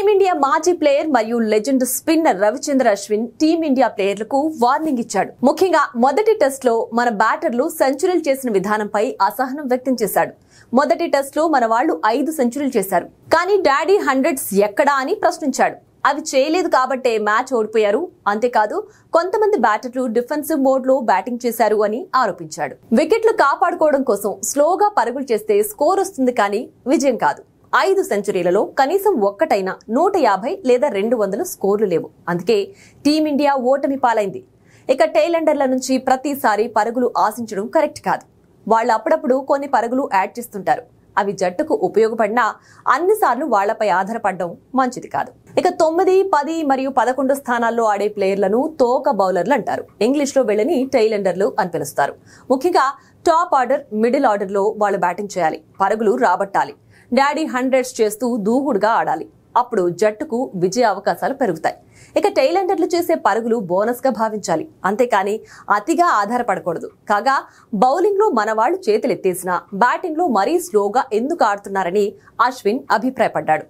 Team India మాజీ player మరియు legend spinner Ravichandra Ashwin team India ప్లేయర్లకు వార్నింగ్ ఇచ్చాడు. ముఖ్యంగా మొదటి టెస్ట్ లో మన బ్యాటర్లు సెంచరీలు చేసిన విధానంపై అసహనం వ్యక్తం చేశాడు. మొదటి టెస్ట్ లో మన వాళ్లు 5 సెంచరీలు చేశారు, కానీ డాడీ హండ్రెడ్స్ ఎక్కడా అని ప్రశ్నించాడు. అవి చేయలేదు కాబట్టే మ్యాచ్ ఓడిపోయారు. అంతేకాదు కొంతమంది బ్యాటర్లు డిఫెన్సివ్ మోడ్ లో బ్యాటింగ్ చేశారు అని ఆరోపించాడు. వికెట్లు కాపాడుకోవడం కోసం స్లోగా పరుగులు చేస్తే స్కోర్ వస్తుంది, కానీ విజయం కాదు. 5 సెంచరీలలో కనీసం ఒక్కటైనా 150 లేదా 200 స్కోర్లు లేవు. అందుకే టీమిండియా ఓటమి పాలైంది. ఇక టైలెండర్ల నుంచి ప్రతిసారి పరుగులు ఆశించడం కరెక్ట్ కాదు. వాళ్ళు అప్పుడప్పుడు కొన్ని పరుగులు యాడ్ చేస్తుంటారు. అవి జట్టుకు ఉపయోగపడినా అన్నిసార్లు వాళ్లపై ఆధారపడడం మంచిది కాదు. ఇక 9, 10 మరియు 11 స్థానాల్లో ఆడే ప్లేయర్లను తోక బౌలర్లు అంటారు. ఇంగ్లీష్ లో వీళ్ళని టైలెండర్లు అని పిలుస్తారు. ముఖ్యంగా టాప్ ఆర్డర్, మిడిల్ ఆర్డర్ లో వాళ్ళు బ్యాటింగ్ చేయాలి, పరుగులు రాబట్టాలి, డాడీ హండ్రెడ్స్ చేస్తూ దూకుడుగా ఆడాలి. అప్పుడు జట్టుకు విజయ అవకాశాలు పెరుగుతాయి. ఇక టైలెండర్లు చేసే పరుగులు బోనస్ గా భావించాలి, అంతేకాని అతిగా ఆధారపడకూడదు. కాగా బౌలింగ్ లో మన వాళ్లు చేతులెత్తేసినా బ్యాటింగ్ లో మరీ స్లోగా ఎందుకు ఆడుతున్నారని అశ్విన్ అభిప్రాయపడ్డాడు.